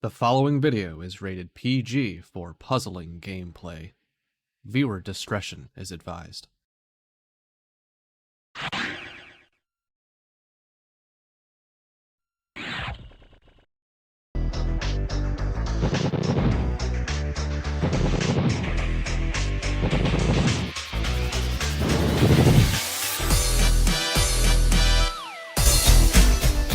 The following video is rated PG for puzzling gameplay. Viewer discretion is advised.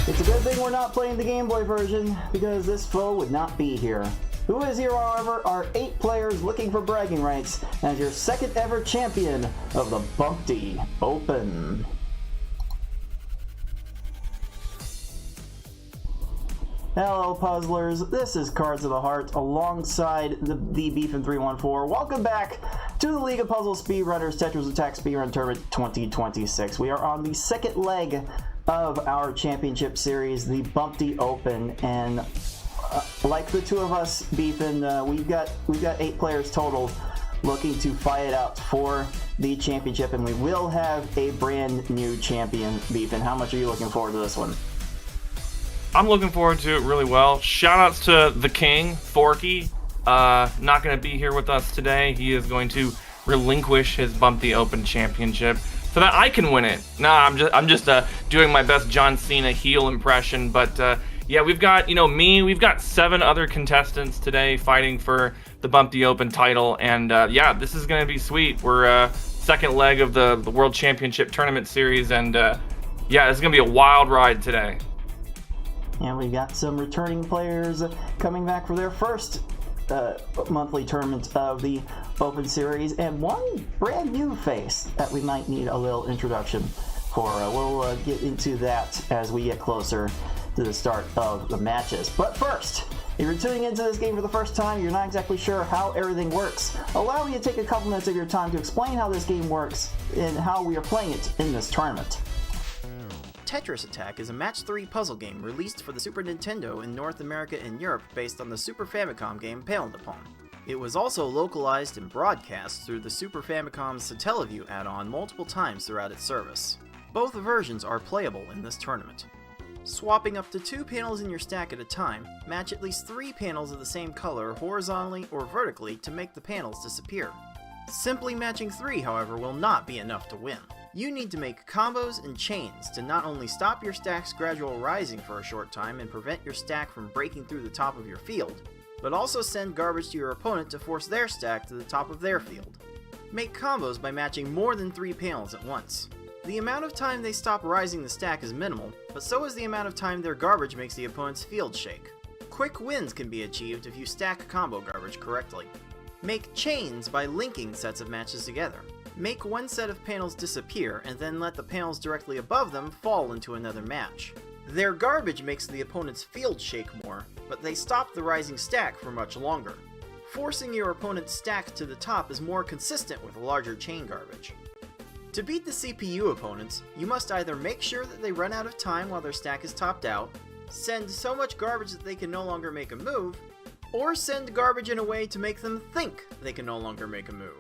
It's a good thing we're not playing the Game Boy version, because this foe would not be here. Who is here, however, are 8 players looking for bragging rights as your second ever champion of the Bumpty Open. Hello puzzlers, this is Cards of the Heart alongside the Beefin314. Welcome back to the League of Puzzle Speedrunners Tetris Attack Speedrun Tournament 2026. We are on the second leg of our championship series, the Bumpty Open, and like the two of us, Beefin, we've got 8 players total looking to fight it out for the championship, and we will have a brand new champion. Beefin, how much are you looking forward to this one? I'm looking forward to it really well. Shoutouts to the king, Forky. Not going to be here with us today. He is going to relinquish his Bumpty Open championship so that I can win it. Nah, I'm just doing my best John Cena heel impression. But yeah, we've got me. We've got 7 other contestants today fighting for the Bumpty Open title, and yeah, this is going to be sweet. We're second leg of the World Championship Tournament Series, and yeah, it's going to be a wild ride today. And we've got some returning players coming back for their first monthly tournament of the Open Series, and one brand new face that we might need a little introduction for. We'll get into that as we get closer to the start of the matches. But first, if you're tuning into this game for the first time, you're not exactly sure how everything works, allow me to take a couple minutes of your time to explain how this game works and how we are playing it in this tournament. Tetris Attack is a match 3 puzzle game released for the Super Nintendo in North America and Europe based on the Super Famicom game Paled Upon. It was also localized and broadcast through the Super Famicom's Satellaview add-on multiple times throughout its service. Both versions are playable in this tournament. Swapping up to 2 panels in your stack at a time, match at least 3 panels of the same color horizontally or vertically to make the panels disappear. Simply matching 3, however, will not be enough to win. You need to make combos and chains to not only stop your stack's gradual rising for a short time and prevent your stack from breaking through the top of your field, but also send garbage to your opponent to force their stack to the top of their field. Make combos by matching more than 3 panels at once. The amount of time they stop rising the stack is minimal, but so is the amount of time their garbage makes the opponent's field shake. Quick wins can be achieved if you stack combo garbage correctly. Make chains by linking sets of matches together. Make one set of panels disappear and then let the panels directly above them fall into another match. Their garbage makes the opponent's field shake more, but they stop the rising stack for much longer. Forcing your opponent's stack to the top is more consistent with larger chain garbage. To beat the CPU opponents, you must either make sure that they run out of time while their stack is topped out, send so much garbage that they can no longer make a move, or send garbage in a way to make them think they can no longer make a move.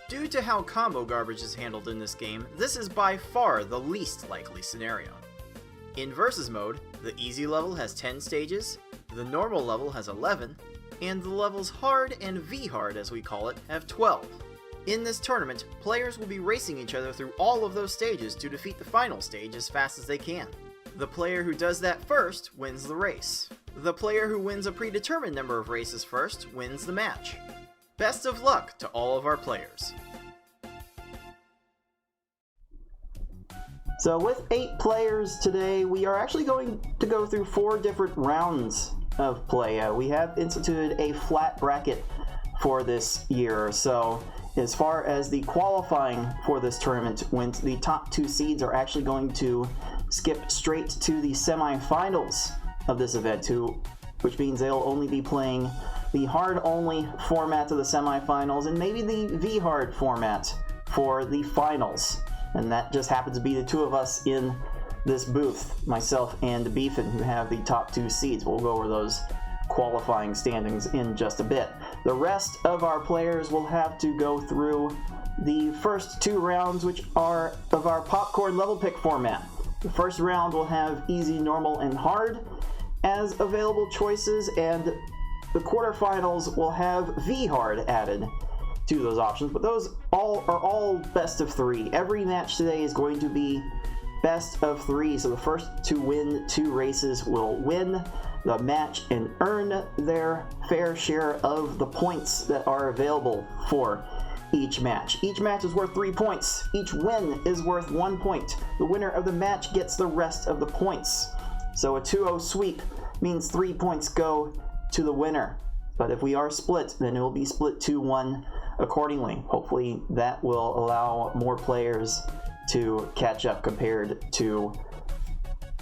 Due to how combo garbage is handled in this game, this is by far the least likely scenario. In Versus mode, the easy level has 10 stages, the normal level has 11, and the levels hard and V-hard as we call it have 12. In this tournament, players will be racing each other through all of those stages to defeat the final stage as fast as they can. The player who does that first wins the race. The player who wins a predetermined number of races first wins the match. Best of luck to all of our players. So with 8 players today, we are actually going to go through 4 different rounds of play. We have instituted a flat bracket for this year. So as far as the qualifying for this tournament went, the top 2 seeds are actually going to skip straight to the semifinals of this event, which means they'll only be playing the hard-only format of the semifinals and maybe the V-hard format for the finals. And that just happens to be the 2 of us in this booth, myself and Beefin, who have the top 2 seeds. We'll go over those qualifying standings in just a bit. The rest of our players will have to go through the first 2 rounds, which are of our popcorn level pick format. The first round will have easy, normal, and hard, as available choices, and the quarterfinals will have V-Hard added to those options, but those are all best of 3. Every match today is going to be best of 3, so the first to win 2 races will win the match and earn their fair share of the points that are available for each match. Each match is worth 3 points. Each win is worth 1 point. The winner of the match gets the rest of the points. So a 2-0 sweep means 3 points go to the winner. But if we are split, then it will be split 2-1 accordingly. Hopefully that will allow more players to catch up compared to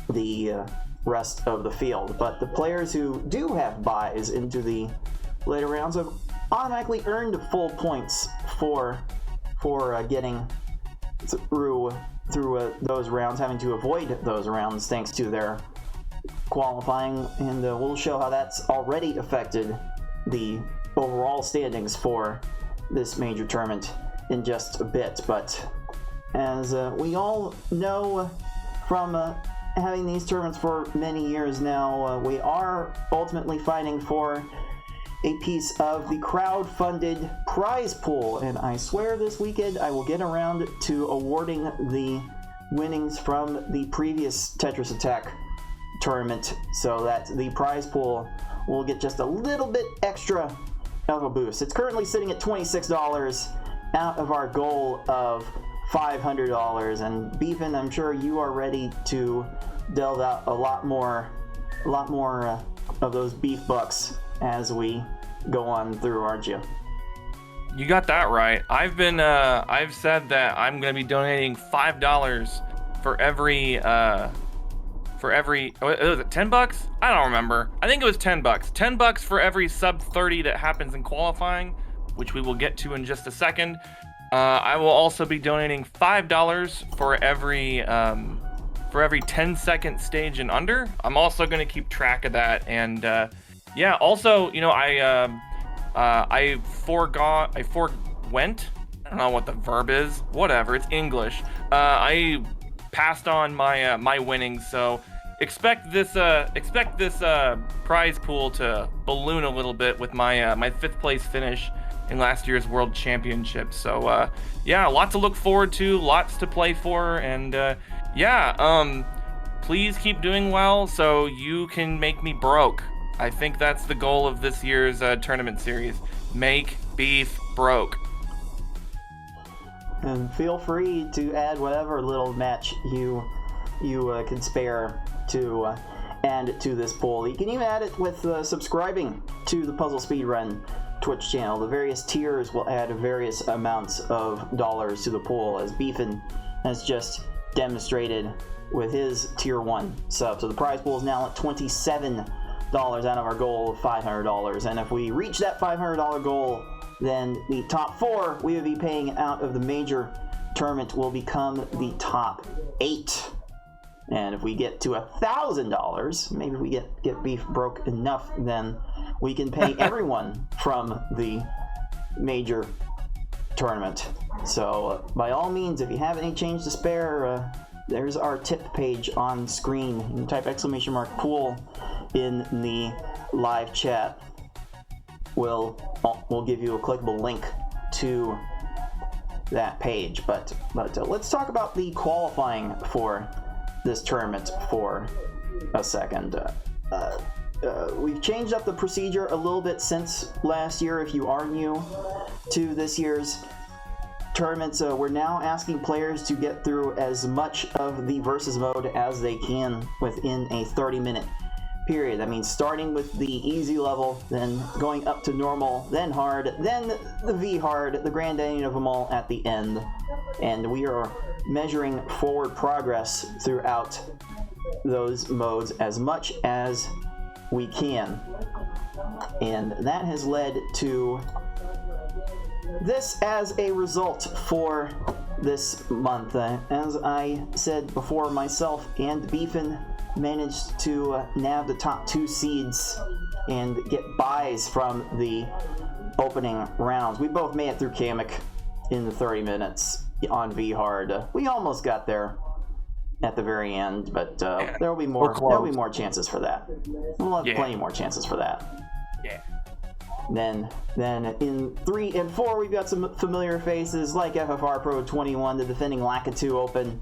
the rest of the field. But the players who do have buys into the later rounds have automatically earned full points for getting through those rounds, having to avoid those rounds thanks to their qualifying, and we'll show how that's already affected the overall standings for this major tournament in just a bit. But as we all know from having these tournaments for many years now, we are ultimately fighting for a piece of the crowd-funded prize pool, and I swear this weekend I will get around to awarding the winnings from the previous Tetris Attack tournament so that the prize pool will get just a little bit extra of a boost. It's currently sitting at $26 out of our goal of $500, and Beefin, I'm sure you are ready to delve out a lot more of those beef bucks as we go on through, aren't you? You got that right. I've said that I'm going to be donating $5 for every was it $10? I don't remember. I think it was $10. $10 for every sub 30 that happens in qualifying, which we will get to in just a second. I will also be donating $5 for every 10-second stage and under. I'm also going to keep track of that, and yeah. Also, you know, I forwent. I don't know what the verb is. Whatever. It's English. I passed on my winnings, so expect this prize pool to balloon a little bit with my my 5th place finish in last year's World Championship. So yeah, a lot to look forward to, lots to play for, and yeah, please keep doing well so you can make me broke. I think that's the goal of this year's tournament series. Make beef broke. And feel free to add whatever little match you can spare to add to this poll. You can even add it with subscribing to the Puzzle Speedrun Twitch channel. The various tiers will add various amounts of dollars to the pool, as Beefin has just demonstrated with his tier 1 sub. So the prize pool is now at $27 out of our goal of $500, and if we reach that $500 goal, then the top 4 we would be paying out of the major tournament will become the top 8. And if we get to $1,000, maybe we get beef broke enough, then we can pay everyone from the major tournament. So by all means, if you have any change to spare, there's our tip page on screen. You can type !pool in the live chat. We'll give you a clickable link to that page. But let's talk about the qualifying for this tournament for a second. We've changed up the procedure a little bit since last year. If you are new to this year's tournaments, we're now asking players to get through as much of the versus mode as they can within a 30-minute period. That means starting with the easy level, then going up to normal, then hard, then the V hard, the granddaddy of them all at the end. And we are measuring forward progress throughout those modes as much as we can. And that has led to this as a result for this month. As I said before, myself and Beefin managed to nab the top 2 seeds and get buys from the opening rounds. We both made it through Kamek in the 30 minutes on V hard. We almost got there, at the very end, but there will be We're more. close. There'll be more chances for that. We'll have Yeah. plenty more chances for that. Yeah. Then in 3 and 4, we've got some familiar faces like FFR Pro 21, the defending Lakitu Open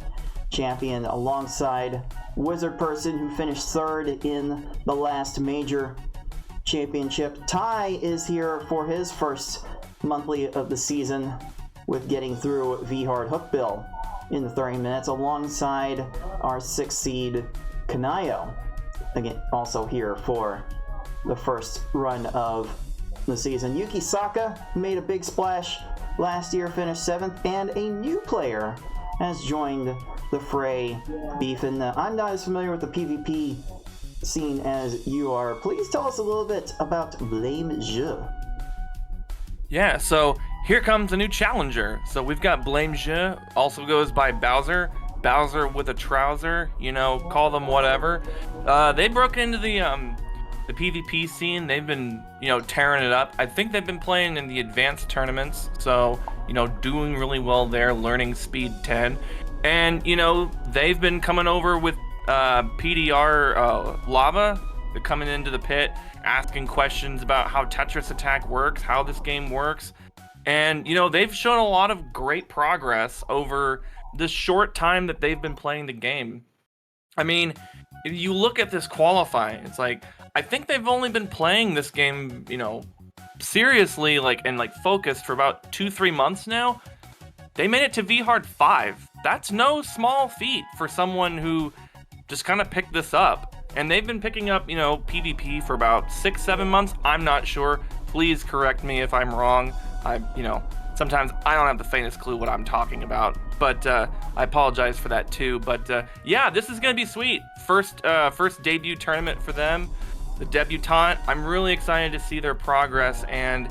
champion, alongside Wizard Person, who finished 3rd in the last major championship. Ty is here for his first monthly of the season, with getting through V-Hard Hookbill in the 30 minutes, alongside our 6th seed Kynayo, again also here for the first run of the season. Yukisaka made a big splash last year, finished 7th, and a new player has joined the fray. Beefin, I'm not as familiar with the PvP scene as you are. Please tell us a little bit about Blame Je. Yeah, so here comes a new challenger. So we've got Blame Je, also goes by Bowser. Bowser with a trouser, call them whatever. They broke into the PvP scene. They've been, tearing it up. I think they've been playing in the advanced tournaments, so, doing really well there, learning speed 10. And, they've been coming over with PDR Lava. They're coming into the pit, asking questions about how Tetris Attack works, how this game works. And, they've shown a lot of great progress over the short time that they've been playing the game. I mean, if you look at this qualifying, it's like, I think they've only been playing this game, seriously, and focused for about 2-3 months now. They made it to V-Hard 5. That's no small feat for someone who just kind of picked this up. And they've been picking up, PvP for about 6-7 months. I'm not sure. Please correct me if I'm wrong. Sometimes I don't have the faintest clue what I'm talking about, but I apologize for that too. But yeah, this is gonna be sweet. First debut tournament for them, the debutante. I'm really excited to see their progress, and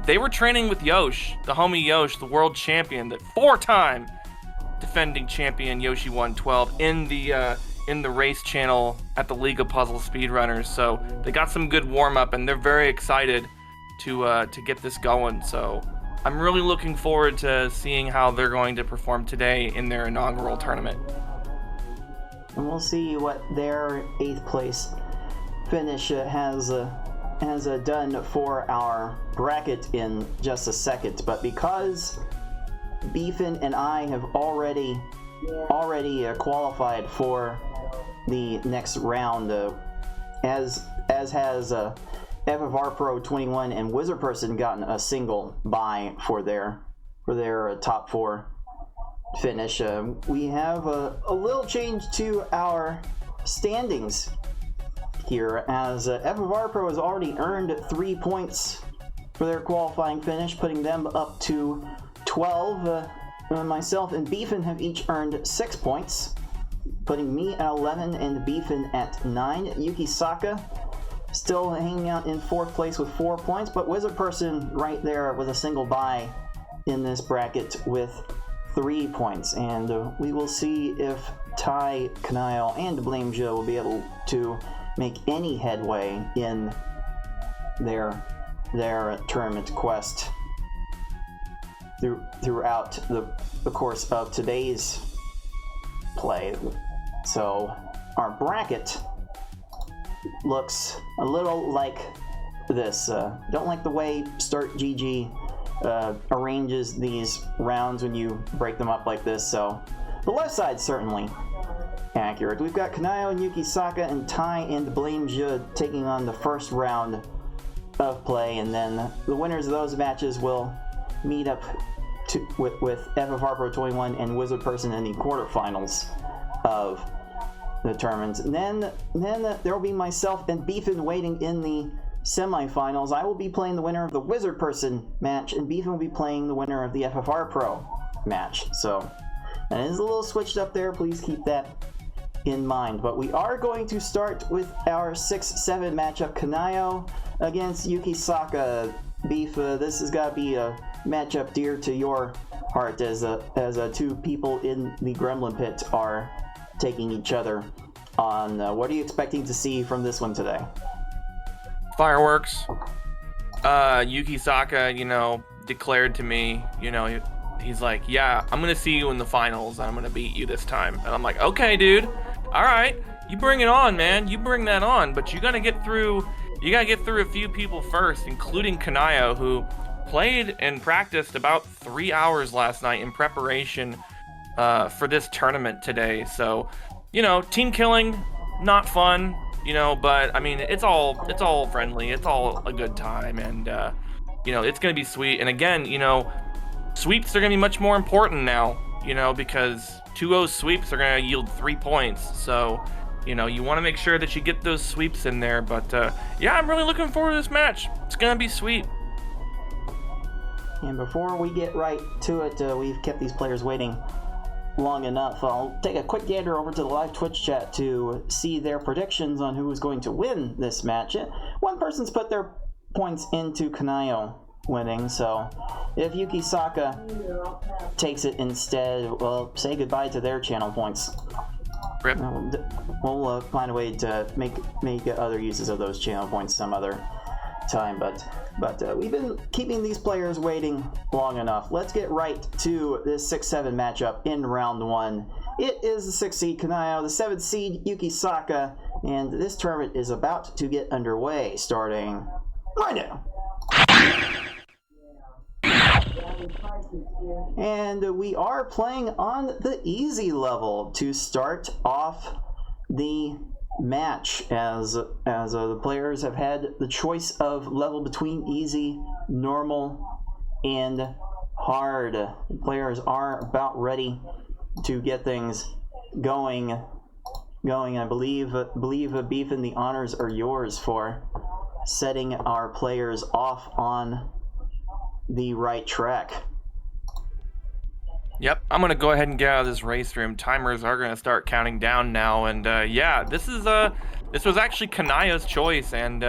they were training with Yosh, the homie Yosh, the world champion, the 4-time defending champion Yoshi 112 in the race channel at the League of Puzzle Speedrunners. So they got some good warm up, and they're very excited to get this going. So I'm really looking forward to seeing how they're going to perform today in their inaugural tournament. And we'll see what their 8th place finish has done for our bracket in just a second. But because Beefin and I have already qualified for the next round, as has FFR Pro 21 and Wizard Person gotten a single bye for their top 4 finish. We have a little change to our standings here, as FFR Pro has already earned 3 points for their qualifying finish, putting them up to 12. Myself and Beefin have each earned 6 points, putting me at 11 and Beefin at 9. Yukisaka still hanging out in 4th place with 4 points, but Wizard Person right there with a single bye in this bracket with 3 points. And we will see if Ty, Kynayo, and Blame Joe will be able to make any headway in their tournament quest throughout the course of today's play. So our bracket looks a little like this. Don't like the way Start GG arranges these rounds when you break them up like this. So the left side's certainly accurate. We've got Kynayo and Yukisaka and Ty and Blame Je taking on the first round of play, and then the winners of those matches will meet up with FFR Pro 21 and Wizard Person in the quarterfinals of the tournament. And then there will be myself and Beefin waiting in the semifinals. I will be playing the winner of the Wizard Person match, and Beefin will be playing the winner of the FFR Pro match. So that is a little switched up there. Please keep that in mind. But we are going to start with our 6-7 matchup, Kynayo against Yukisaka. Beef, this has got to be a matchup dear to your heart, as two people in the Gremlin Pit are taking each other on. What are you expecting to see from this one today? Fireworks. Yukisaka, declared to me, he's like, yeah, I'm gonna see you in the finals and I'm gonna beat you this time. And I'm like, okay, dude, all right, you bring it on, man, you bring that on, but you gotta get through a few people first, including Kynayo, who played and practiced about 3 hours last night in preparation for this tournament today. So, you know, team killing, not fun, you know, but I mean, it's all friendly, it's all a good time, and you know, it's gonna be sweet. And again, you know, sweeps are gonna be much more important now, you know, because 2-0 sweeps are gonna yield 3 points. So, you know, you want to make sure that you get those sweeps in there. But yeah, I'm really looking forward to this match. It's gonna be sweet. And before we get right to it, we've kept these players waiting long enough. I'll take a quick gander over to the live Twitch chat to see their predictions on who is going to win this match. One person's put their points into Kynayo winning, so if Yukisaka takes it instead, well, say goodbye to their channel points. Rip. We'll find a way to make other uses of those channel points some other time, but we've been keeping these players waiting long enough. Let's get right to this 6-7 matchup in round 1. It is the 6th seed Kynayo, the 7th seed Yukisaka, and this tournament is about to get underway, starting right now. And we are playing on the easy level to start off the match, as the players have had the choice of level between easy, normal, and hard. The players are about ready to get things going. I believe Beef and the honors are yours for setting our players off on the right track. Yep, I'm gonna go ahead and get out of this race room. Timers are gonna start counting down now, and yeah, this was actually Kynayo's choice, and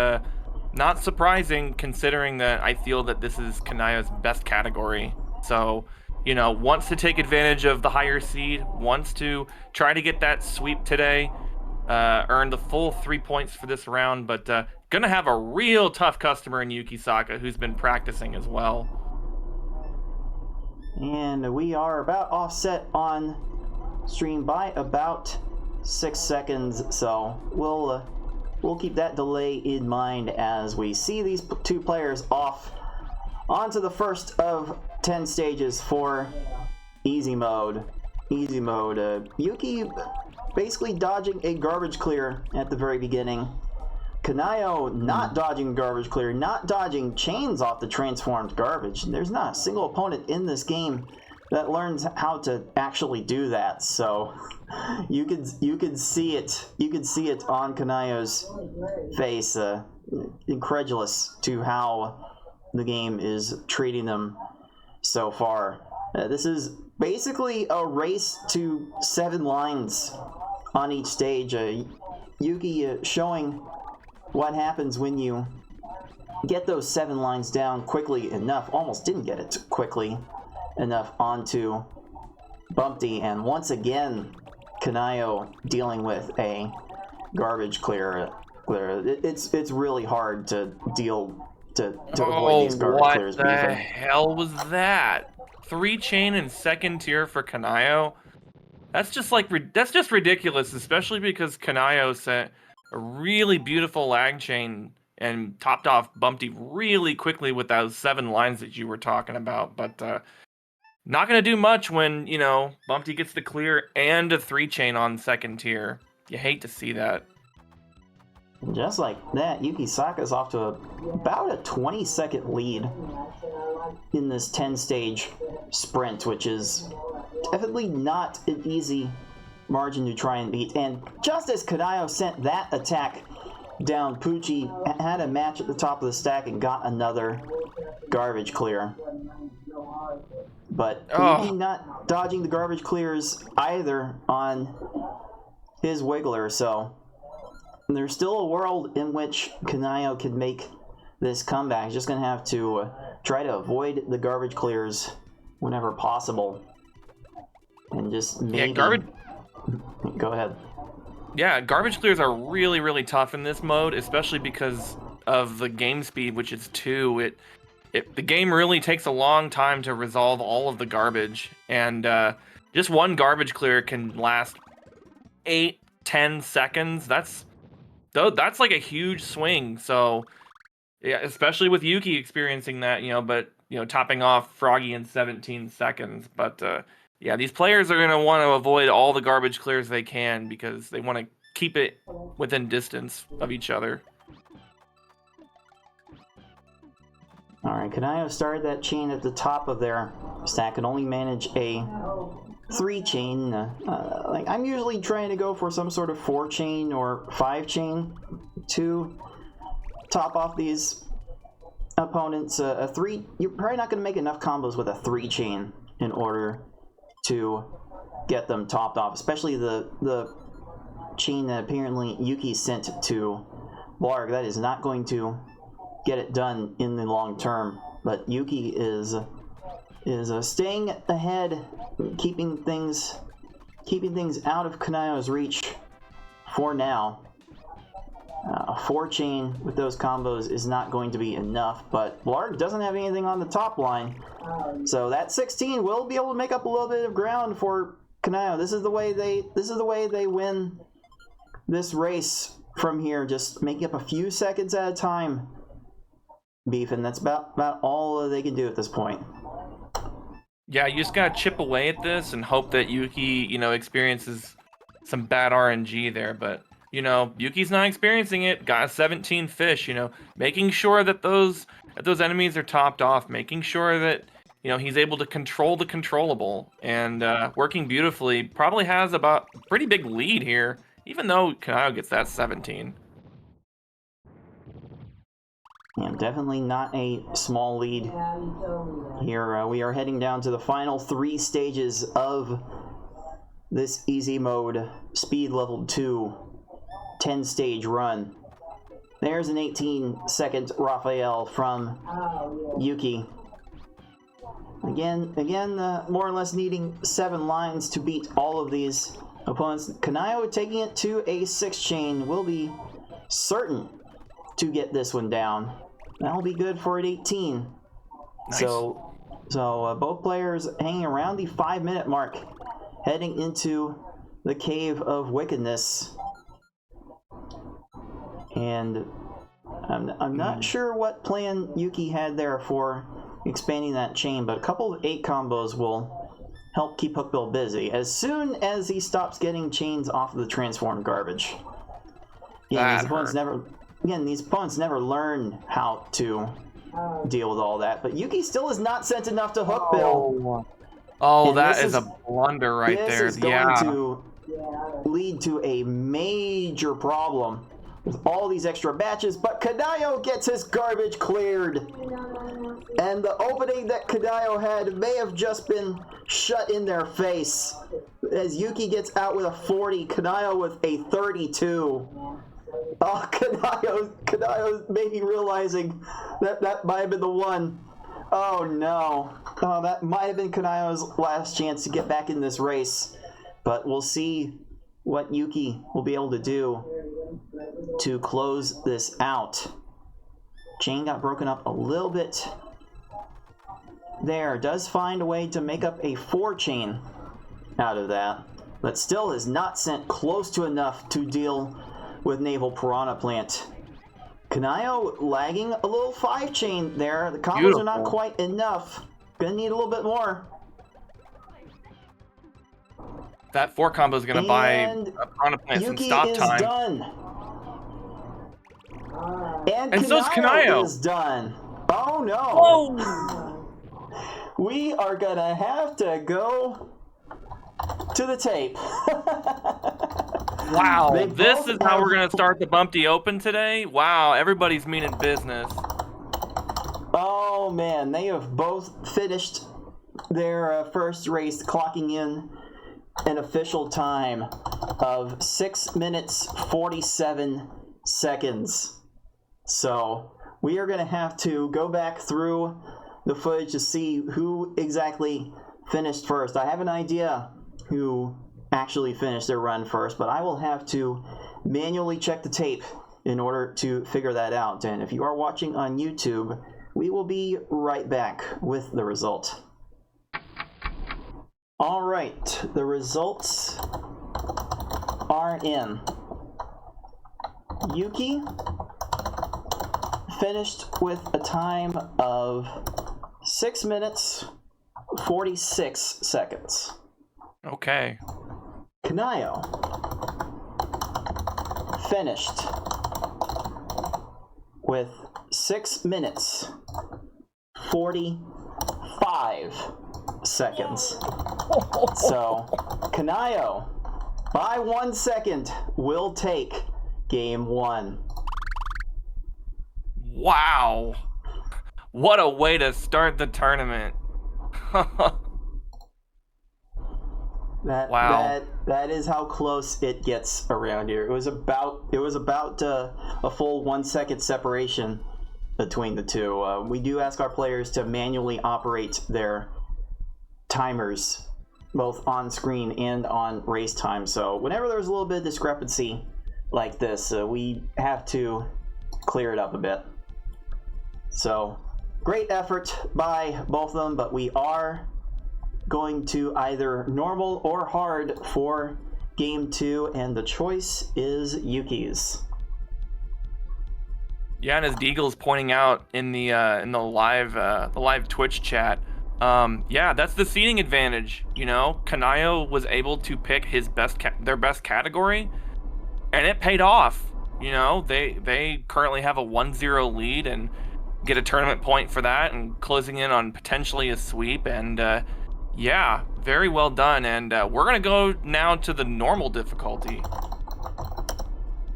not surprising considering that I feel that this is Kynayo's best category. So, you know, wants to take advantage of the higher seed, wants to try to get that sweep today, earn the full 3 points for this round, but gonna have a real tough customer in Yukisaka, who's been practicing as well. And we are about offset on stream by about 6 seconds, so we'll keep that delay in mind as we see these two players off onto the first of 10 stages for easy mode. Yuki basically dodging a garbage clear at the very beginning. Kynayo not dodging garbage clear, not dodging chains off the transformed garbage. There's not a single opponent in this game that learns how to actually do that. So you could see it. You could see it on Kynayo's face, incredulous to how the game is treating them so far. This is basically a race to 7 lines on each stage. Yuki showing what happens when you get those 7 lines down quickly enough. Almost didn't get it quickly enough onto Bumpty, and once again Kynayo dealing with a garbage clear. It's really hard to deal to avoid these garbage clears. What the hell was that? 3 chain in second tier for Kynayo? That's just ridiculous, especially because Kynayo sent a really beautiful lag chain and topped off Bumpty really quickly with those 7 lines that you were talking about. But not going to do much when, you know, Bumpty gets the clear and a 3 chain on second tier. You hate to see that. Just like that, Yukisaka's off to about a 20-second lead in this 10-stage sprint, which is definitely not an easy margin to try and beat. And just as Kynayo sent that attack down, Poochie had a match at the top of the stack and got another garbage clear. But Poochie not dodging the garbage clears either on his Wiggler, so there's still a world in which Kynayo can make this comeback. He's just going to have to try to avoid the garbage clears whenever possible. And just maybe... Yeah, Go ahead. Yeah, garbage clears are really, really tough in this mode, especially because of the game speed, which is 2. the game really takes a long time to resolve all of the garbage, and just one garbage clear can last 8-10 seconds. That's like a huge swing. So yeah, especially with Yuki experiencing that, but topping off Froggy in 17 seconds. But yeah, these players are going to want to avoid all the garbage clears they can because they want to keep it within distance of each other. All right, Kynayo started that chain at the top of their stack, can only manage a 3 chain. Like I'm usually trying to go for some sort of 4 chain or 5 chain to top off these opponents. A 3, you're probably not going to make enough combos with a 3 chain in order to get them topped off, especially the chain that apparently Yuki sent to Blarg. That is not going to get it done in the long term, but Yuki is staying ahead, keeping things out of Kynayo's reach for now. A 4 chain with those combos is not going to be enough, but Blarg doesn't have anything on the top line, so that 16 will be able to make up a little bit of ground for Kynayo. This is the way they win this race from here, just making up a few seconds at a time, Beef, and that's about all they can do at this point. Yeah, you just gotta chip away at this and hope that Yuki, experiences some bad RNG there, but Yuki's not experiencing it. Got a 17 fish, making sure that those enemies are topped off, making sure that he's able to control the controllable, and working beautifully. Probably has about a pretty big lead here, even though Kynayo gets that 17. Yeah, definitely not a small lead here. We are heading down to the final 3 stages of this easy mode speed level 2 10-stage run. There's an 18-second Raphael from Yuki. Again, more or less needing 7 lines to beat all of these opponents. Kynayo taking it to a 6 chain will be certain to get this one down. That'll be good for an 18. Nice. So both players hanging around the 5-minute mark, heading into the Cave of Wickedness. And I'm not sure what plan Yuki had there for expanding that chain, but a couple of 8 combos will help keep Hookbill busy as soon as he stops getting chains off of the transformed garbage. Yeah, these opponents never learn how to deal with all that, but Yuki still is not sent enough to Hookbill. Oh, that is a blunder right there. This is going to lead to a major problem with all these extra batches, but Kynayo gets his garbage cleared. And the opening that Kynayo had may have just been shut in their face. As Yuki gets out with a 40, Kynayo with a 32. Oh, Kynayo maybe realizing that might have been the one. Oh no. Oh, that might have been Kynayo's last chance to get back in this race. But we'll see what Yuki will be able to do to close this out. Chain got broken up a little bit there. Does find a way to make up a 4 chain out of that, but still is not sent close to enough to deal with Naval Piranha Plant. Kynayo lagging a little 5 chain there. The combos are not quite enough. Gonna need a little bit more. That 4 combo is gonna buy a Piranha Plant some stop time. Done. And so's Kynayo is done. Oh no. Oh. We are gonna have to go to the tape. Wow, this is how we're going to start the Bumpty Open today? Wow, everybody's meaning business. Oh man, they have both finished their first race, clocking in an official time of 6 minutes 47 seconds. So we are going to have to go back through the footage to see who exactly finished first. I have an idea who actually finished their run first, but I will have to manually check the tape in order to figure that out. And if you are watching on YouTube, We will be right back with the result. All right, the results are in. Yuki finished with a time of 6 minutes, 46 seconds. Okay. Kynayo finished with 6 minutes, 45 seconds. So, Kynayo, by 1 second, will take game 1. Wow. What a way to start the tournament. That is how close it gets around here. It was about a full 1 second separation between the two. We do ask our players to manually operate their timers, both on screen and on race time. So whenever there's a little bit of discrepancy like this, we have to clear it up a bit. So great effort by both of them, but we are going to either normal or hard for game 2, and the choice is Yuki's. Yeah, and as Deagle's pointing out in the live Twitch chat, yeah, that's the seating advantage. You know, Kynayo was able to pick his their best category, and it paid off. You know, they currently have a 1-0 lead and get a tournament point for that, and closing in on potentially a sweep. And yeah, very well done. And we're gonna go now to the normal difficulty.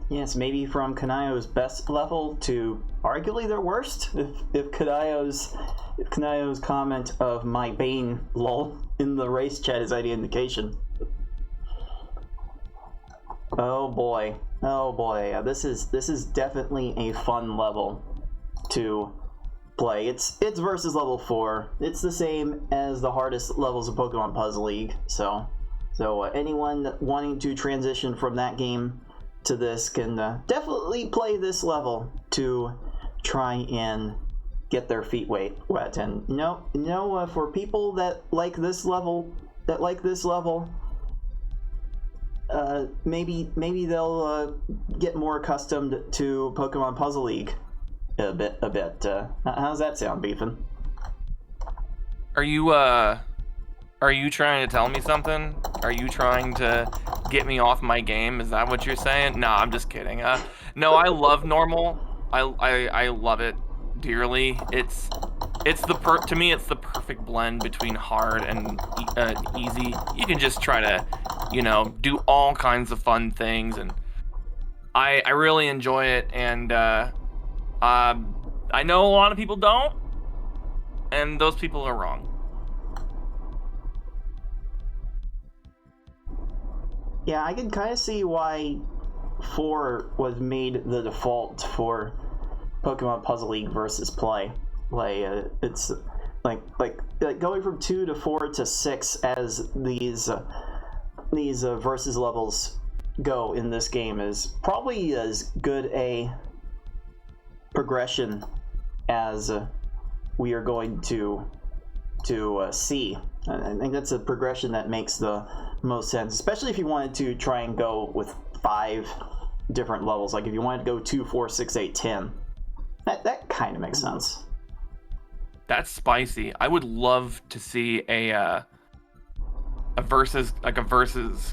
Yes, maybe from Kynayo's best level to arguably their worst. If Kynayo's comment of "my bane" lol in the race chat is any indication. Oh boy, this is definitely a fun level to play. It's versus level 4. It's the same as the hardest levels of Pokemon Puzzle League. So anyone wanting to transition from that game to this can definitely play this level to try and get their feet wet. And for people that like this level, maybe they'll get more accustomed to Pokemon Puzzle League a bit. How's that sound, Beefin? Are you trying to tell me something? Are you trying to get me off my game? Is that what you're saying? No, I'm just kidding. No, I love normal. I love it dearly. To me, it's the perfect blend between hard and easy. You can just try to, do all kinds of fun things, and I really enjoy it. And I know a lot of people don't, and those people are wrong. Yeah, I can kind of see why 4 was made the default for Pokemon Puzzle League versus play. It's like going from 2 to 4 to 6 as these versus levels go in this game is probably as good a progression as we are going to see. I think that's a progression that makes the most sense, especially if you wanted to try and go with 5 different levels. Like if you wanted to go 2, 4, 6, 8, 10, that kind of makes sense. That's spicy. I would love to see a versus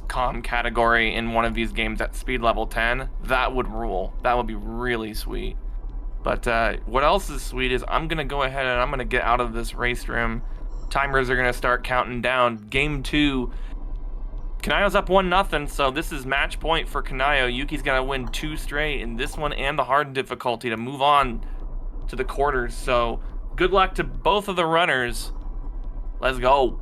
com category in one of these games at speed level 10. That would rule. That would be really sweet. But what else is sweet is I'm gonna go ahead and I'm gonna get out of this race room. Timers are gonna start counting down. Game 2. Kynayo's up 1-0, so this is match point for Kynayo. Yuki's gotta win 2 straight in this one and the hard difficulty to move on to the quarters. So good luck to both of the runners. Let's go.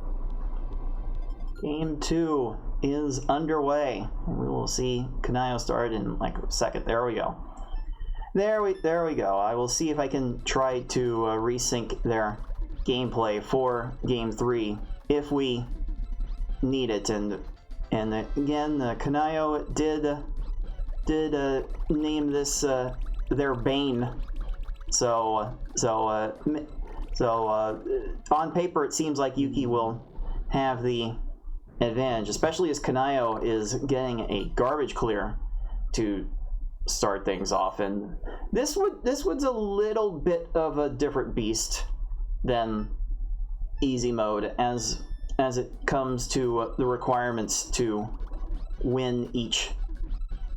Game 2 is underway. We will see Kynayo start in like a second. There we go. There we go. I will see if I can try to resync their gameplay for game 3 if we need it. And again, Kynayo did name this their bane On paper, it seems like Yuki will have the advantage, especially as Kynayo is getting a garbage clear to start things off. And this one's a little bit of a different beast than easy mode as it comes to the requirements to win each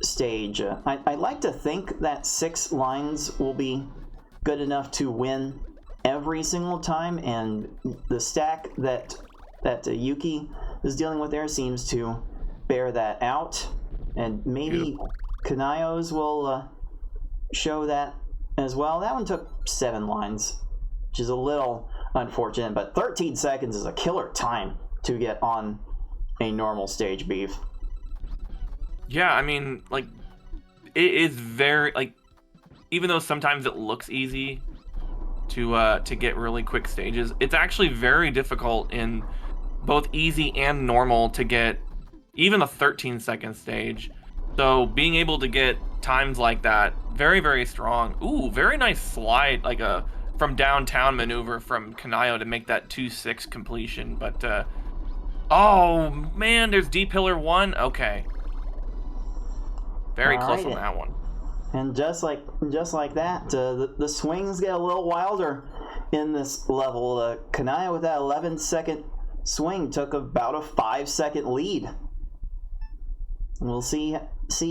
stage. I like to think that 6 lines will be good enough to win every single time, and the stack that Yuki is dealing with there seems to bear that out, and maybe Beautiful. Kynayo's will show that as well. That one took 7 lines, which is a little unfortunate, but 13 seconds is a killer time to get on a normal stage, Beef. Yeah, I mean, like, it is very, like, even though sometimes it looks easy to get really quick stages, it's actually very difficult in both easy and normal to get even a 13-second stage. So being able to get times like that, very, very strong. Ooh, very nice slide, like a from downtown maneuver from Kynayo to make that 2-6 completion. But, oh, man, there's D-Pillar 1. Okay. Very close on that one. And just like that, the swings get a little wilder in this level. Kynayo with that 11-second swing took about a 5-second lead. And we'll see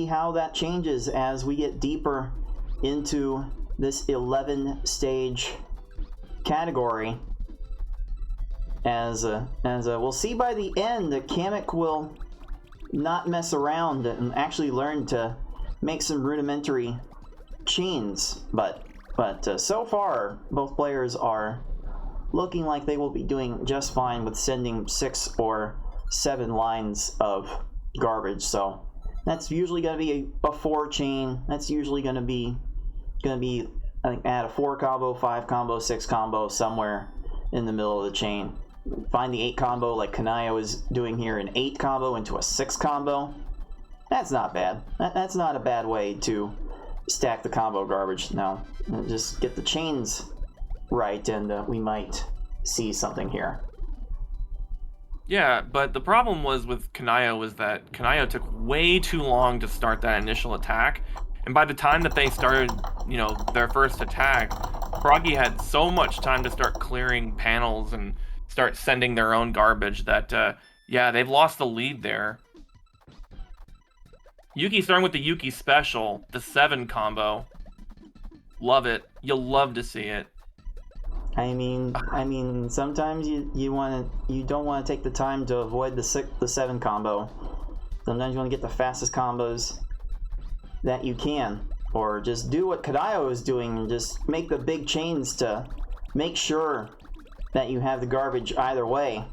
how that changes as we get deeper into this 11-stage category. As we'll see by the end, Kamek will not mess around and actually learn to make some rudimentary chains, but so far both players are looking like they will be doing just fine with sending 6 or 7 lines of garbage. So that's usually going to be a 4 chain. That's usually going to be I think add a 4 combo, 5 combo, 6 combo, somewhere in the middle of the chain. Find the 8 combo like Kynayo is doing here, an 8 combo into a 6 combo. That's not bad. That's not a bad way to stack the combo garbage. No, just get the chains right, and we might see something here. Yeah, but the problem was with Kynayo was that Kynayo took way too long to start that initial attack. And by the time that they started, their first attack, Froggy had so much time to start clearing panels and start sending their own garbage that, yeah, they've lost the lead there. Yuki starting with the Yuki special, the 7 combo. Love it. You'll love to see it. I mean, sometimes you don't want to take the time to avoid the 7 combo. Sometimes you want to get the fastest combos that you can, or just do what Kynayo is doing and just make the big chains to make sure that you have the garbage either way.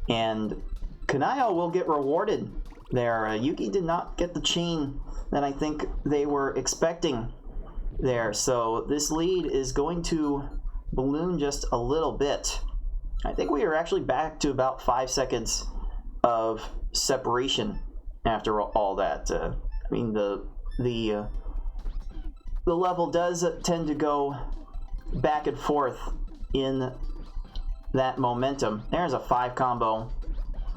And Kynayo will get rewarded there. Yuki did not get the chain that I think they were expecting there, so this lead is going to balloon just a little bit. I think we are actually back to about 5 seconds of separation after all that. I mean, the level does tend to go back and forth in that momentum. There's a 5 combo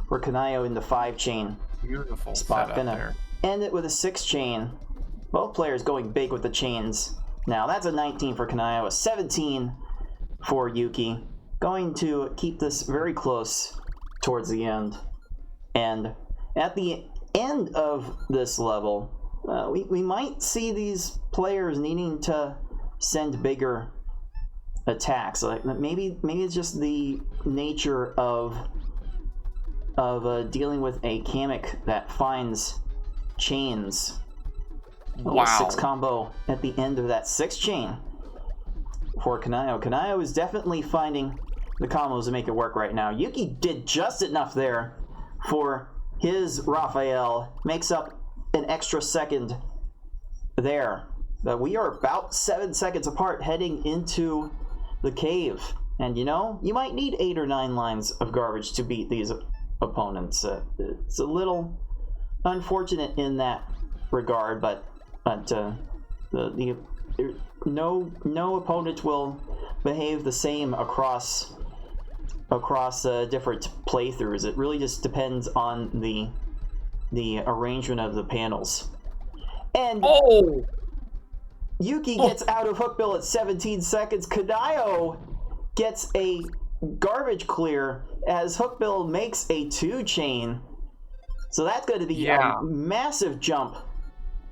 for Kynayo in the 5 chain. Beautiful Spot. setup Gonna there. end it with a 6 chain. Both players going big with the chains. Now that's a 19 for Kynayo, a 17 for Yuki. Going to keep this very close towards the end. And at the end of this level, we might see these players needing to send bigger attacks. Like maybe it's just the nature of dealing with a Kamek that finds chains. Wow. 6 combo at the end of that 6 chain for Kynayo. Kynayo is definitely finding the combos to make it work right now. Yuki did just enough there for his Raphael. Makes up an extra second there. But we are about 7 seconds apart heading into the cave. And you might need 8 or 9 lines of garbage to beat these opponents. It's a little unfortunate in that regard, but the no opponent will behave the same across different playthroughs. It really just depends on the arrangement of the panels. And Yuki gets out of Hookbill at 17 seconds. Kynayo gets a garbage clear as Hookbill makes a 2-chain. So that's going to be a massive jump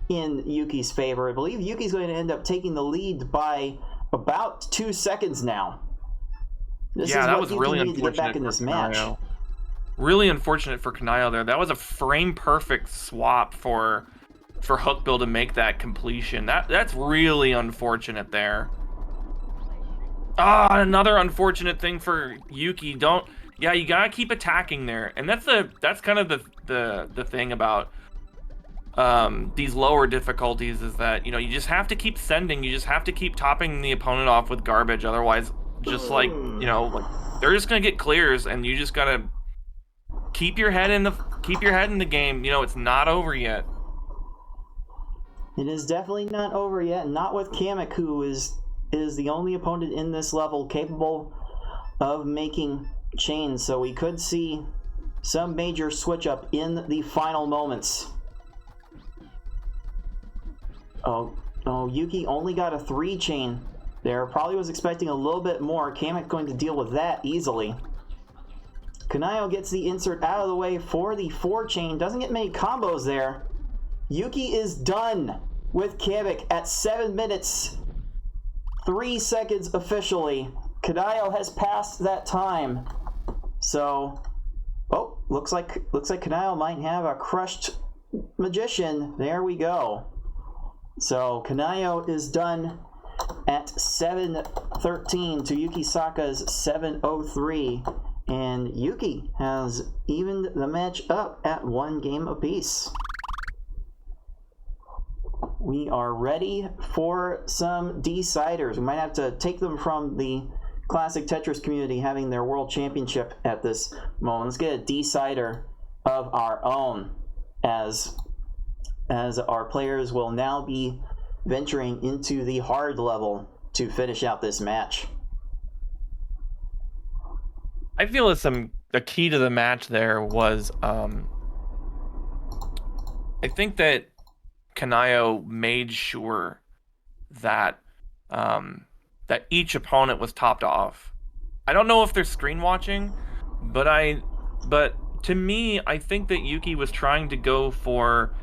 in Yuki's favor. I believe Yuki's going to end up taking the lead by about 2 seconds now. That was really unfortunate to get back in this match. Really unfortunate for Kynayo there. That was a frame perfect swap for Hookbill to make that completion. That's really unfortunate there. Another unfortunate thing for Yuki. You gotta keep attacking there, and that's kind of the thing about these lower difficulties is that you just have to keep sending. You just have to keep topping the opponent off with garbage. Otherwise, just like they're just gonna get clears, and you just gotta keep your head in the game. It's not over yet. It is definitely not over yet, not with Kamek, who is the only opponent in this level capable of making chains. So we could see some major switch up in the final moments. Yuki only got a 3-chain there. Probably was expecting a little bit more. Kamek going to deal with that easily. Kynayo gets the insert out of the way for the 4-chain. Doesn't get many combos there. Yuki is done with Kamek at 7 minutes 3 seconds officially. Kynayo has passed that time. So, looks like Kynayo might have a crushed magician. There we go. So Kynayo is done at 7:13 to Yukisaka's 7:03, and Yuki has evened the match up at 1 game apiece. We are ready for some deciders. We might have to take them from the classic Tetris community having their world championship at this moment. Let's get a decider of our own as our players will now be venturing into the hard level to finish out this match. I feel the key to the match there was I think that Kynayo made sure that that each opponent was topped off. I don't know if they're screen watching, but to me, I think that Yuki was trying to go for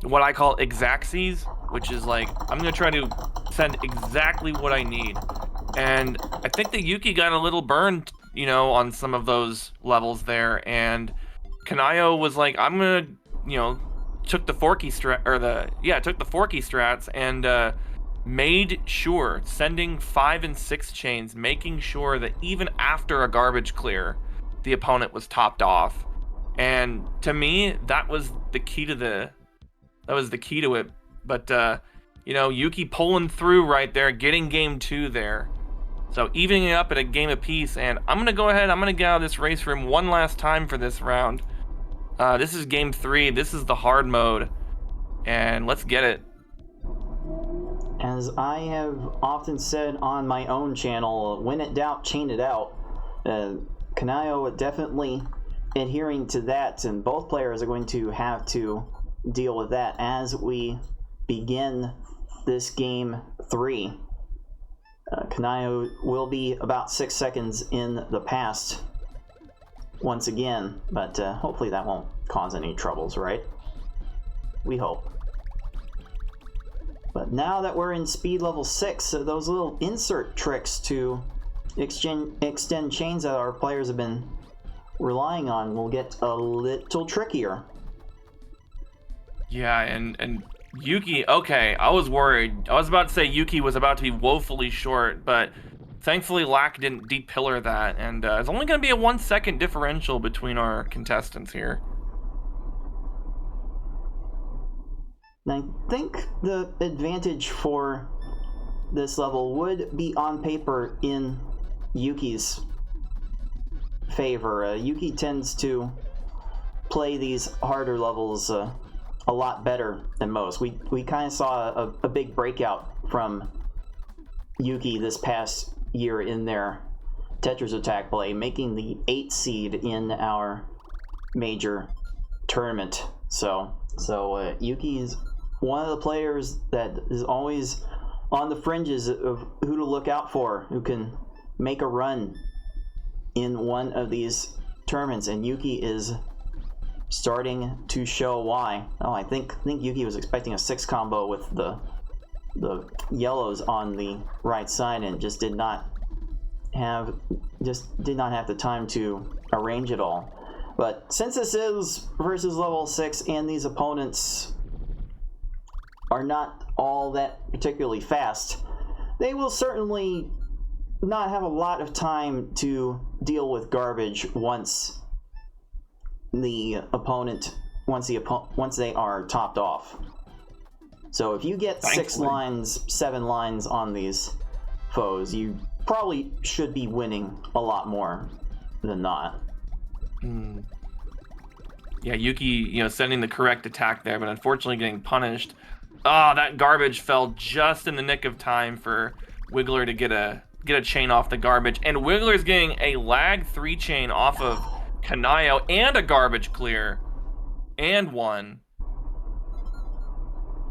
what I call exactsies, which is like, I'm going to try to send exactly what I need. And I think that Yuki got a little burned, on some of those levels there. And Kynayo was like, I'm going to, took the forky strats and made sure, sending 5 and 6 chains, making sure that even after a garbage clear, the opponent was topped off. And to me, that was the key to it. But Yuki pulling through right there, getting game 2 there. So evening it up at a game apiece, and I'm gonna go ahead, I'm gonna get out of this race room one last time for this round. This is game 3, this is the hard mode, and let's get it. As I have often said on my own channel, when in doubt, chain it out. Kynayo definitely adhering to that, and both players are going to have to deal with that as we begin this game 3. Kynayo will be about 6 seconds in the past once again, but hopefully that won't cause any troubles, right? We hope. But now that we're in speed level 6, those little insert tricks to extend chains that our players have been relying on will get a little trickier. Yeah, and Yuki, okay, I was worried. I was about to say Yuki was about to be woefully short, but thankfully Lack didn't deep pillar that, and it's only going to be a 1 second differential between our contestants here. I think the advantage for this level would be on paper in Yuki's favor. Yuki tends to play these harder levels a lot better than most. We kind of saw a big breakout from Yuki this past year in their Tetris Attack play, making the 8th seed in our major tournament. So Yuki is one of the players that is always on the fringes of who to look out for, who can make a run in one of these tournaments, and Yuki is starting to show why. Oh, I think Yuki was expecting a 6 combo with the yellows on the right side and just did not have the time to arrange it all. But since this is versus level 6 and these opponents are not all that particularly fast, they will certainly not have a lot of time to deal with garbage once they are topped off. So if you get 6 lines, 7 lines on these foes, you probably should be winning a lot more than not. Yeah, Yuki, sending the correct attack there, but unfortunately getting punished. That garbage fell just in the nick of time for Wiggler to get a chain off the garbage, and Wiggler's getting a lag 3 chain off of Kynayo and a garbage clear, and 1.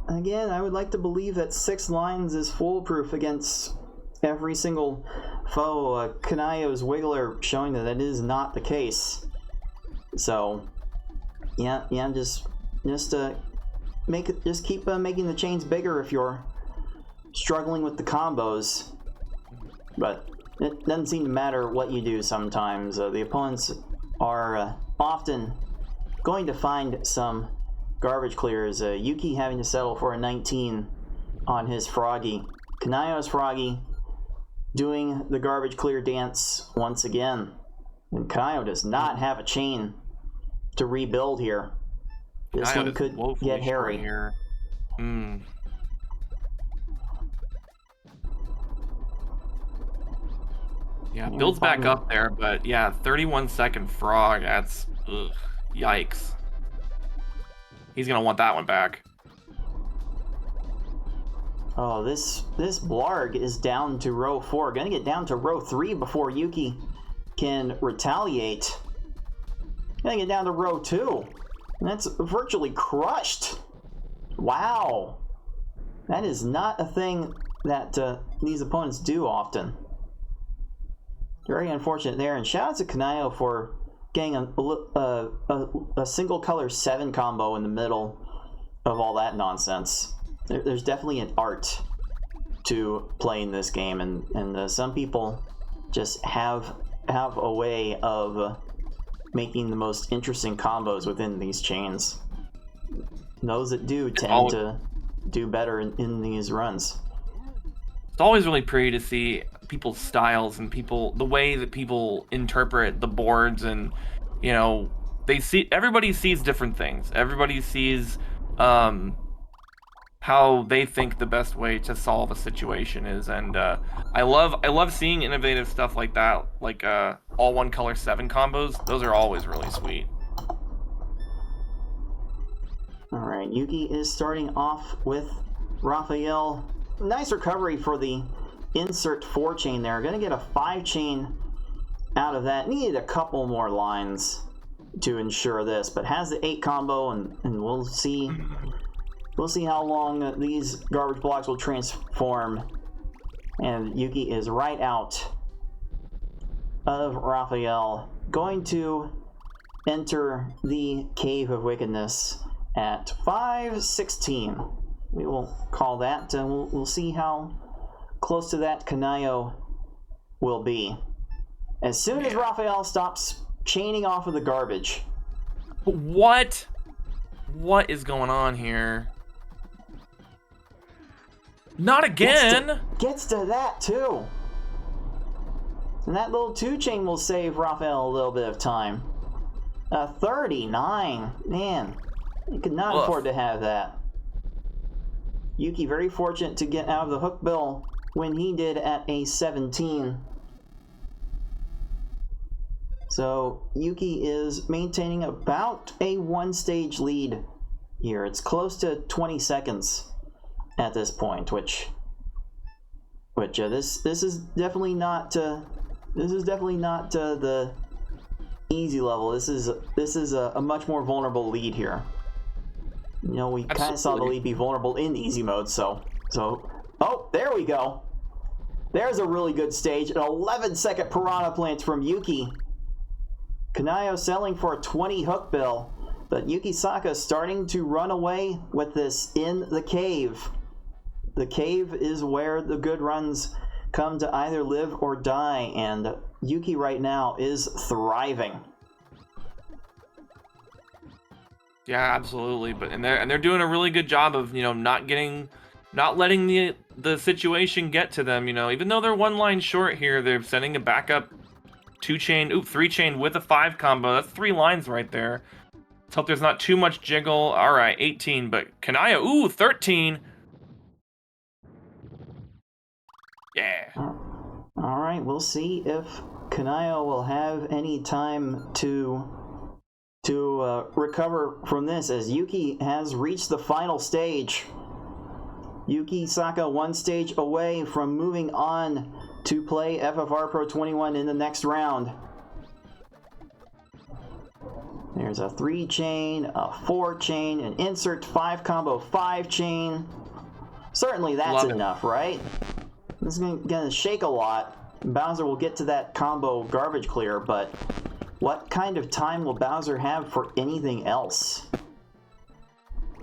Again, I would like to believe that 6 lines is foolproof against every single foe. Kynayo's Wiggler showing that is not the case. So, yeah, just keep making the chains bigger if you're struggling with the combos. But it doesn't seem to matter what you do sometimes. The opponents are often going to find some garbage clears. Yuki having to settle for a 19 on his Froggy. Kynayo's Froggy doing the garbage clear dance once again. And Kynayo does not have a chain to rebuild here. This one could get hairy. Here. Yeah, builds back up there, but yeah, 31-second frog, that's, yikes. He's gonna want that one back. Oh, this Blarg is down to row 4. Gonna get down to row 3 before Yuki can retaliate. Gonna get down to row 2. And that's virtually crushed. Wow. That is not a thing that these opponents do often. Very unfortunate there. And shout out to Kynayo for getting a single color 7 combo in the middle of all that nonsense. There's definitely an art to playing this game, and some people just have a way of making the most interesting combos within these chains. Those that do tend to do better in these runs. It's always really pretty to see people's styles and the way that people interpret the boards, and everybody sees different things. Everybody sees how they think the best way to solve a situation is, and I love seeing innovative stuff like that, like all 1 color 7 combos. Those are always really sweet. Alright, Yuki is starting off with Raphael. Nice recovery for the insert 4 chain there. Gonna get a 5 chain out of that. Needed a couple more lines to ensure this, but has the 8 combo, and we'll see how long these garbage blocks will transform. And Yuki is right out of Raphael, going to enter the Cave of Wickedness at 5:16. We will call that, and we'll see how close to that Kynayo will be. As soon as Raphael stops chaining off of the garbage. What is going on here? Not again! Gets to that too. And that little 2 chain will save Raphael a little bit of time. 39. Man, you could not afford to have that. Yuki very fortunate to get out of the hook bill when he did at a 17. So Yuki is maintaining about a 1-stage lead here. It's close to 20 seconds at this point, which Which this is definitely not the easy level. This is a much more vulnerable lead here. You know, we kind of saw the lead be vulnerable in easy mode, so oh, there we go. There's a really good stage. An 11-second piranha plant from Yuki. Kynayo selling for a 20 hook bill, but Yukisaka starting to run away with this in the cave. The cave is where the good runs come to either live or die, and Yuki right now is thriving. Yeah, absolutely. But they're doing a really good job of, you know, not letting the situation get to them. You know, even though they're one line short here, they're sending a backup 3-chain with a 5 combo. That's 3 lines right there. Let's hope there's not too much jiggle. All right, 18, but Kynayo, 13. Yeah. All right, we'll see if Kynayo will have any time to recover from this, as Yuki has reached the final stage. Yukisaka 1 stage away from moving on to play FFR Pro 21 in the next round. There's a 3-chain, a 4-chain, an insert 5 combo 5-chain. Certainly that's enough, right? This is gonna shake a lot. Bowser will get to that combo garbage clear, but what kind of time will Bowser have for anything else?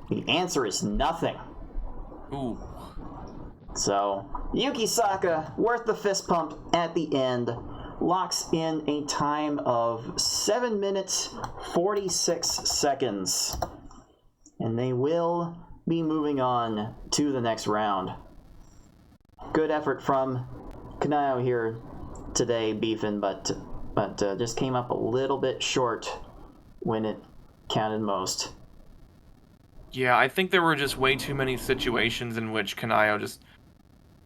The answer is nothing. Ooh. So, Yukisaka, worth the fist pump at the end, locks in a time of 7 minutes, 46 seconds. And they will be moving on to the next round. Good effort from Kynayo here today, beefing, but just came up a little bit short when it counted most. Yeah, I think there were just way too many situations in which Kynayo just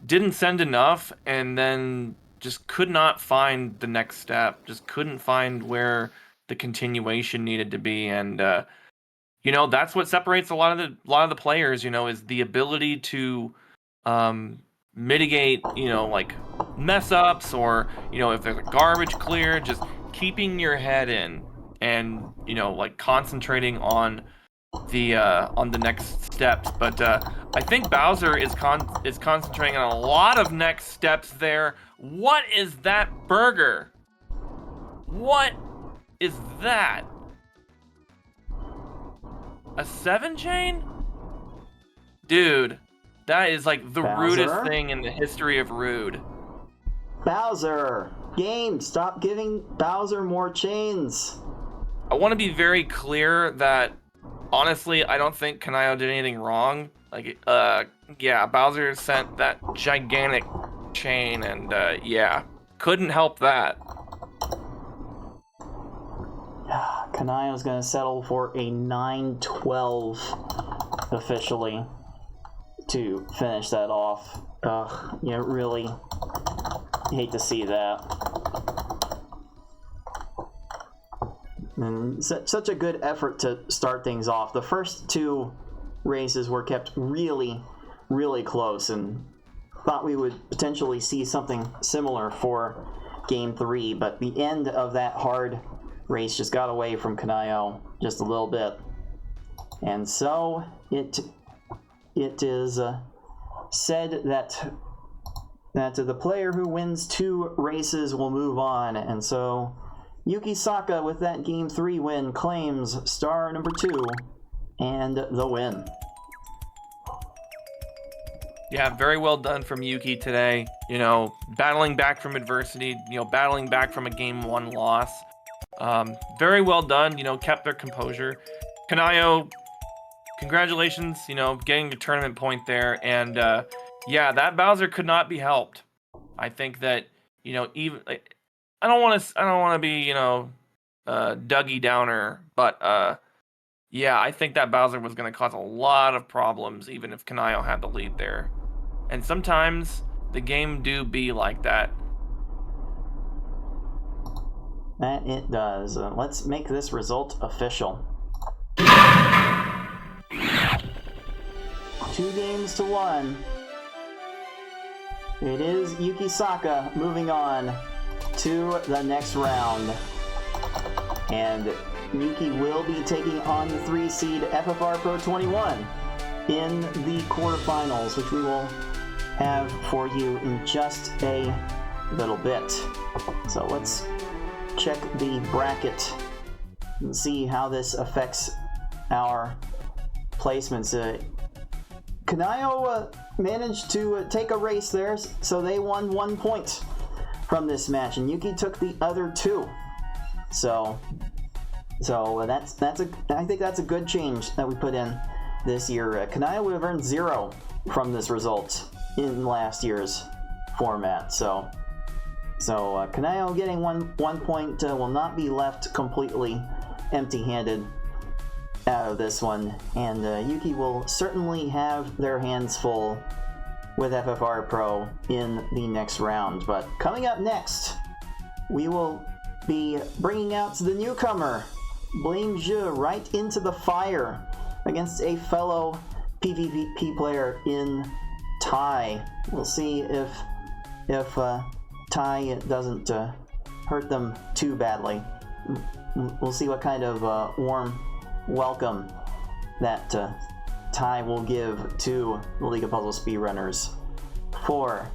didn't send enough and then just could not find the next step, just couldn't find where the continuation needed to be. And you know, that's what separates a lot of the players, you know, is the ability to mitigate, you know, like mess ups, or, you know, if there's a garbage clear, just keeping your head in and, you know, like concentrating on the next steps. But I think Bowser is concentrating on a lot of next steps there. What is that burger? What is that? A 7-chain? Dude, that is like the Bowser? rudest thing in the history of rude. Bowser! Game, stop giving Bowser more chains! I want to be very clear that, honestly, I don't think Kynayo did anything wrong. Like, yeah, Bowser sent that gigantic chain, and, yeah, couldn't help that. Kynayo's gonna settle for a 9-12 officially to finish that off. Ugh, yeah, really hate to see that. And such a good effort to start things off. The first 2 races were kept really, really close, and thought we would potentially see something similar for Game 3, but the end of that hard race just got away from Kynayo just a little bit. And so it is said that the player who wins 2 races will move on, and so Yukisaka, with that Game 3 win, claims star number 2 and the win. Yeah, very well done from Yuki today. You know, battling back from adversity, you know, battling back from a Game 1 loss. Very well done, you know, kept their composure. Kynayo, congratulations, you know, getting the tournament point there. And, yeah, that Bowser could not be helped. I think that, you know, even... I don't want to be, you know, Dougie Downer, but yeah, I think that Bowser was going to cause a lot of problems, even if Kynayo had the lead there. And sometimes the game do be like that. That it does. Let's make this result official. 2 games to 1. It is Yukisaka moving on to the next round. And Yuki will be taking on the 3-seed FFR Pro 21 in the quarterfinals, which we will have for you in just a little bit. So let's check the bracket and see how this affects our placements. Kynayo managed to take a race there, so they won 1 point from this match, and Yuki took the other 2. So I think that's a good change that we put in this year. Kynayo would have earned 0 from this result in last year's format. So Kynayo getting one point will not be left completely empty-handed out of this one, and Yuki will certainly have their hands full with FFR Pro in the next round. But coming up next, we will be bringing out the newcomer, Blame Zhe, right into the fire against a fellow PvP player in Tai. We'll see if Tai doesn't hurt them too badly. We'll see what kind of warm welcome that Tai will give to the League of Puzzle Speedrunners for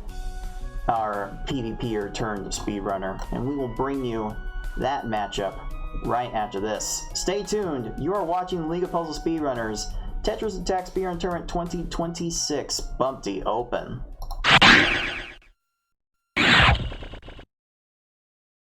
our PvPer turned speedrunner, and we will bring you that matchup right after this. Stay tuned. You are watching League of Puzzle Speedrunners Tetris Attack Speedrun Tournament 2026 Bumpty Open.